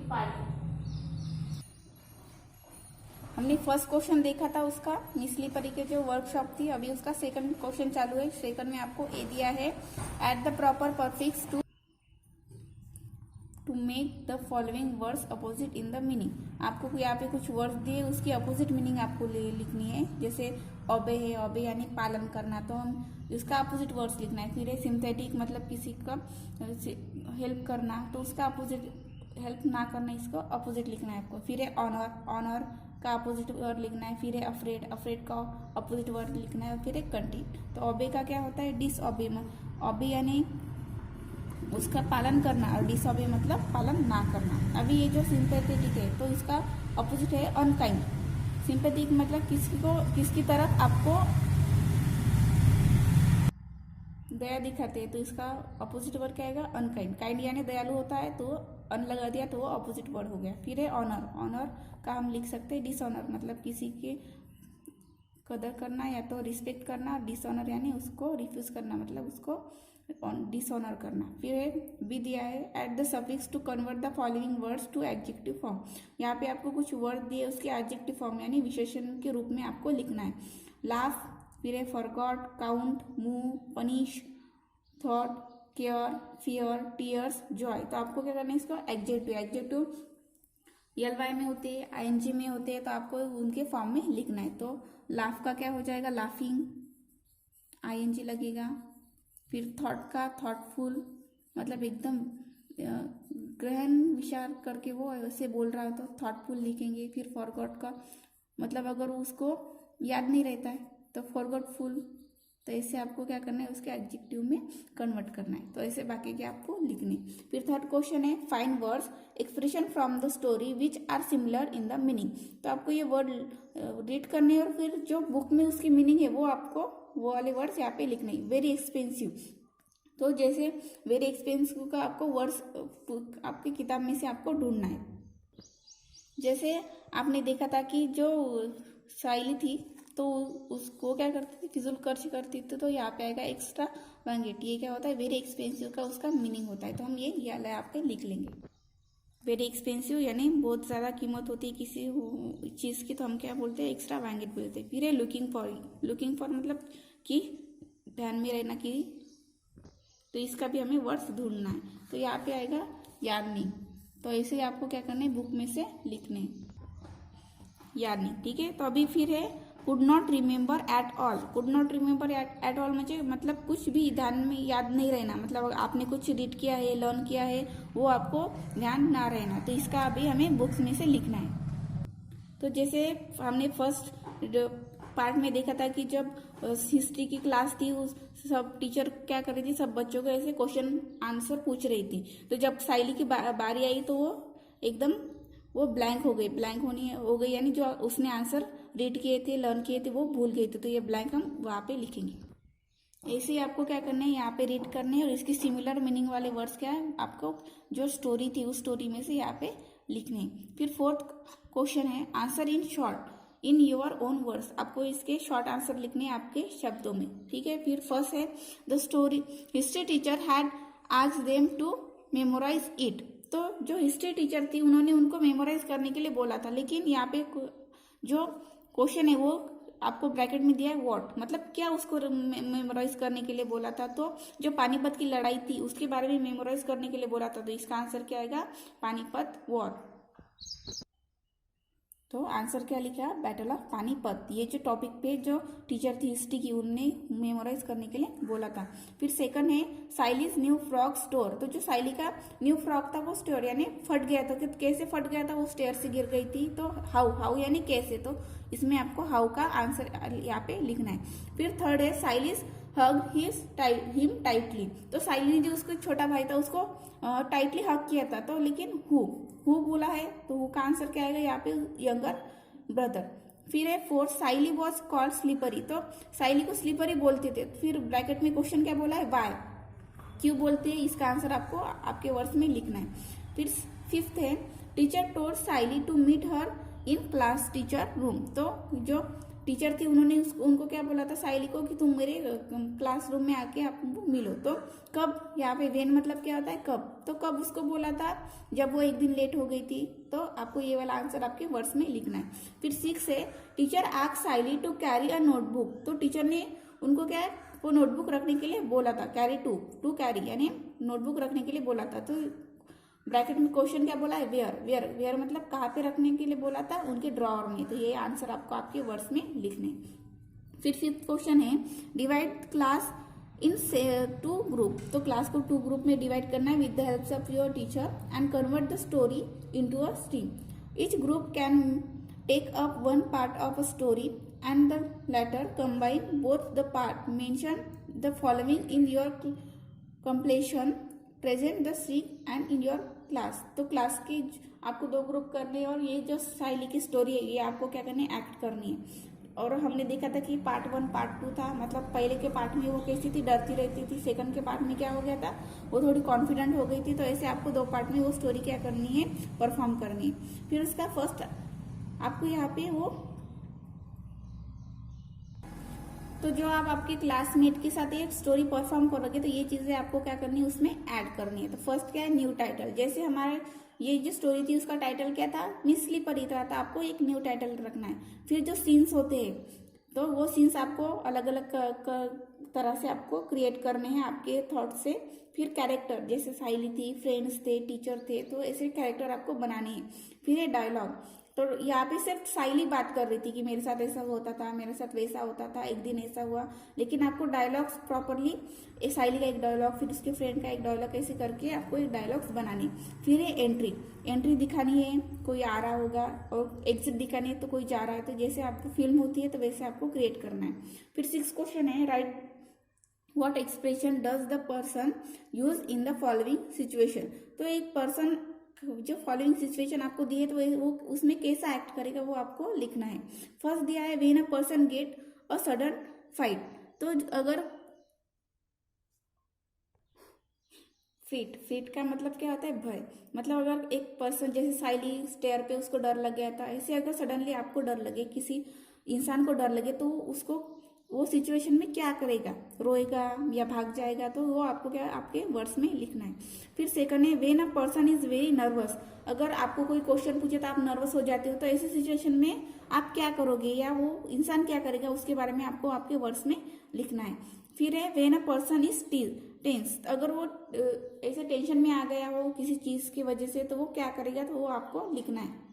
5। हमने first question देखा था उसका निचली परी के जो वर्कशॉप थी, अभी उसका सेकंड क्वेश्चन चालू है। सेकंड में आपको ए दिया है, add the proper prefix to make the following words opposite in the meaning. आपको यहाँ पे कुछ वर्ड्स दिए, उसकी अपोजिट मीनिंग आपको लिखनी है। जैसे ओबे है, ओबे यानी पालन करना, तो हम उसका अपोजिट वर्ड्स लिखना है। फिर है सिंथेटिक, मतलब किसी का हेल्प करना, तो उसका अपोजिट हेल्प ना करना, इसको अपोजिट लिखना है आपको। फिर है ऑनर, ऑनर का अपोजिट वर्ड लिखना है। फिर है अफ्रेड, अफ्रेड का अपोजिट वर्ड लिखना है। फिर है कंटेंट। तो ओबे का क्या होता है, डिसओबे। ओबे यानी उसका पालन करना, और डिसओबे मतलब पालन ना करना। अभी ये जो सिंपैथेटिक है, तो इसका अपोजिट है अनकाइंड। सिंपैथेटिक मतलब किसकी तरफ आपको दया दिखाते हैं, तो इसका अपोजिट वर्ड क्या आएगा, अनकाइंड। काइंड यानी दयालु होता है, तो अन लगा दिया तो वो अपोजिट वर्ड हो गया। फिर है ऑनर, ऑनर का हम लिख सकते हैं डिसऑनर, मतलब किसी के कदर करना या तो रिस्पेक्ट करना। डिसऑनर यानी उसको रिफ्यूज करना, मतलब उसको डिसऑनर करना। फिर है बी दिया है, add the suffix to convert the following words to adjective form. यहाँ पे आपको कुछ वर्ड दिए, उसके एडजेक्टिव फॉर्म यानी विशेषण के रूप में आपको लिखना है। लाफ, फिर है forgot, count, move, punish, thought, care, fear, tears, Joy. तो आपको क्या करना है, इसको एडजेक्टिव, एडजेक्टिव ELY में होते हैं, ING में होते हैं, तो आपको उनके फॉर्म में लिखना है। तो लाफ का क्या हो जाएगा, लाफिंग, ING लगेगा। फिर थॉट का थॉटफुल, मतलब एकदम गहन विचार करके वो ऐसे बोल रहा है, तो थॉटफुल लिखेंगे। फिर फॉरगॉट का मतलब अगर उसको याद नहीं रहता है तो फॉरगॉटफुल। तो ऐसे आपको क्या करना है, उसके एडजेक्टिव में कन्वर्ट करना है। तो ऐसे बाकी के आपको लिखने। फिर थर्ड क्वेश्चन है, find words expression from the story which are similar in the meaning. तो आपको ये वर्ड रीड करने और फिर जो बुक में उसकी मीनिंग है वो आपको वो वाले वर्ड्स यहाँ पे लिखने। वेरी एक्सपेंसिव, तो जैसे वेरी एक्सपेंसिव का आपको वर्ड्स आपकी किताब में से आपको ढूंढना है। जैसे आपने देखा था कि जो साइली थी तो उसको क्या करती थी, फिजूल खर्च करती थी, तो यहाँ पे आएगा एक्स्ट्रा वांगेट। ये क्या होता है, वेरी एक्सपेंसिव का उसका मीनिंग होता है, तो हम ये यहाँ पे लिख लेंगे। वेरी एक्सपेंसिव यानी बहुत ज़्यादा कीमत होती है किसी चीज़ की, तो हम क्या बोलते हैं, एक्स्ट्रा वांगेट बोलते हैं। फिर है लुकिंग फॉर, लुकिंग फॉर मतलब कि ध्यान में रहना कि, तो इसका भी हमें वर्ड्स ढूंढना है। तो यहाँ पे आएगा याद नहीं, तो ऐसे ही आपको क्या करना है, बुक में से लिखने, याद नहीं, ठीक है। तो अभी फिर है could not remember at all. Could not remember at all मतलब कुछ भी ध्यान में याद नहीं रहना, मतलब आपने कुछ रीड किया है, लर्न किया है, वो आपको ध्यान ना रहना, तो इसका अभी हमें बुक्स में से लिखना है। तो जैसे हमने फर्स्ट पार्ट में देखा था कि जब हिस्ट्री की क्लास थी, उस सब टीचर क्या कर रही थी, सब बच्चों को ऐसे क्वेश्चन आंसर पूछ रही थी। तो जब साइली की बारी आई तो वो एकदम वो ब्लैंक हो गई, ब्लैंक हो गई यानी जो उसने आंसर रीड किए थे, लर्न किए थे, वो भूल गए थे, तो ये ब्लैंक हम वहाँ पे लिखेंगे। ऐसे ही आपको क्या करना है, यहाँ पे रीड करने हैं और इसकी सिमिलर मीनिंग वाले वर्ड्स क्या है, आपको जो स्टोरी थी उस स्टोरी में से यहाँ पे लिखने हैं। फिर फोर्थ क्वेश्चन है, answer in short in your own words. आपको इसके शॉर्ट आंसर लिखने हैं आपके शब्दों में, ठीक है। फिर फर्स्ट है, the story history teacher had asked them to memorise it. तो जो हिस्ट्री टीचर थी उन्होंने उनको मेमोराइज करने के लिए बोला था, लेकिन यहाँ पे जो क्वेश्चन है वो आपको ब्रैकेट में दिया है व्हाट, मतलब क्या उसको मेमोराइज करने के लिए बोला था। तो जो पानीपत की लड़ाई थी उसके बारे में मेमोराइज करने के लिए बोला था, तो इसका आंसर क्या आएगा, पानीपत वॉर। तो आंसर क्या लिखा, बैटल ऑफ पानीपत। ये जो टॉपिक पे जो टीचर थी हिस्ट्री की उनने मेमोराइज करने के लिए बोला था। फिर सेकंड है, साइलीज न्यू फ्रॉक स्टोर। तो जो साइली का न्यू फ्रॉक था वो स्टोर यानी फट गया था, तो कैसे फट गया था, वो स्टेयर से गिर गई थी, तो हाउ, हाउ यानी कैसे, तो इसमें आपको हाउ का आंसर यहाँ पे लिखना है। फिर थर्ड है, साइलीज हग हिम टाइटली। तो साइली ने जो उसका छोटा भाई था उसको टाइटली हग किया था, तो लेकिन हु बोला है, तो हु का आंसर क्या आएगा यहाँ पे, यंगर ब्रदर। फिर है fourth, Saili was called slippery. तो साइली को स्लीपरी बोलते थे। फिर ब्रैकेट में क्वेश्चन क्या बोला है, वाई, क्यों बोलते हैं, इसका आंसर आपको आपके वर्ड्स में लिखना है। फिर फिफ्थ है, teacher told Saili to meet her in class teacher room. तो जो टीचर थी, उन्होंने उनको क्या बोला था साइली को कि तुम मेरे क्लासरूम में आके आप मिलो। तो कब, यहाँ पे वेन मतलब क्या होता है कब, तो कब उसको बोला था, जब वो एक दिन लेट हो गई थी। तो आपको ये वाला आंसर आपके वर्ड्स में लिखना है। फिर 6 है, teacher asked Saili to carry a notebook. तो टीचर ने उनको क्या है, वो नोटबुक रखने के लिए बोला था, कैरी टू कैरी यानी नोटबुक रखने के लिए बोला था। तो ब्रैकेट में क्वेश्चन क्या बोला है, वेयर, वेयर, वेयर मतलब कहाँ पे रखने के लिए बोला था, उनके ड्रॉअर में। तो ये आंसर आपको आपके वर्ड्स में लिखने। फिर 5th क्वेश्चन है, डिवाइड क्लास इन 2 ग्रुप। तो क्लास को 2 ग्रुप में डिवाइड करना है with the help of your teacher and convert the story into a stream. Each group can take up one part of a story and the later combine both the part, mention the following in your completion, present the scene and in your class. तो class की आपको 2 group करने, और ये जो साइली की story है ये आपको क्या करनी है, एक्ट करनी है। और हमने देखा था कि पार्ट 1 पार्ट 2 था, मतलब पहले के पार्ट में वो कैसी थी, डरती रहती थी। सेकंड के पार्ट में क्या हो गया था, वो थोड़ी कॉन्फिडेंट हो गई थी। तो ऐसे आपको 2 पार्ट में वो स्टोरी क्या करनी है, परफॉर्म करनी है। फिर उसका फर्स्ट आपको यहाँ पे वो, तो जो आप आपके क्लासमेट के साथ एक स्टोरी परफॉर्म करोगे तो ये चीजें आपको क्या करनी है, उसमें ऐड करनी है। तो फर्स्ट क्या है, न्यू टाइटल। जैसे हमारे ये जो स्टोरी थी उसका टाइटल क्या था, मिस स्लीपर ही था, तो आपको एक न्यू टाइटल रखना है। फिर जो सीन्स होते हैं तो वो सीन्स आपको अलग अलग तरह से आपको क्रिएट करने हैं आपके थॉट से। फिर कैरेक्टर, जैसे साइली थी, फ्रेंड्स थे, टीचर थे, तो ऐसे कैरेक्टर आपको बनाने हैं। फिर ये डायलॉग, तो यहाँ पे सिर्फ साइली बात कर रही थी कि मेरे साथ ऐसा होता था, मेरे साथ वैसा होता था, एक दिन ऐसा हुआ। लेकिन आपको डायलॉग्स प्रॉपरली, साइली का एक डायलॉग, फिर उसके फ्रेंड का एक डायलॉग, ऐसे करके आपको एक डायलॉग्स बनाने। फिर ये एंट्री, एंट्री दिखानी है, कोई आ रहा होगा, और एग्जिट दिखानी है तो कोई जा रहा है। तो जैसे आपको फिल्म होती है तो वैसे आपको क्रिएट करना है। फिर 6 क्वेश्चन है, right what expression does the person use in the following situation. तो एक पर्सन जो फॉलोइंग सिचुएशन आपको दी है तो वो उसमें कैसा एक्ट करेगा वो आपको लिखना है। फर्स्ट दिया है, when a person get a sudden fight. तो अगर फीट का मतलब क्या होता है, भय। मतलब अगर एक पर्सन, जैसे साइली स्टेयर पे उसको डर लग गया था, ऐसे अगर सडनली आपको डर लगे, किसी इंसान को डर लगे, तो उसको वो सिचुएशन में क्या करेगा, रोएगा या भाग जाएगा। तो वो आपको क्या आपके वर्ड्स में लिखना है। फिर सेकंड है, when a person is very nervous. अगर आपको कोई क्वेश्चन पूछे तो आप नर्वस हो जाते हो, तो ऐसी सिचुएशन में आप क्या करोगे या वो इंसान क्या करेगा, उसके बारे में आपको आपके वर्ड्स में लिखना है। फिर है, when a person is tense. अगर वो ऐसे टेंशन में आ गया हो किसी चीज की वजह से, तो वो क्या करेगा, तो वो आपको लिखना है।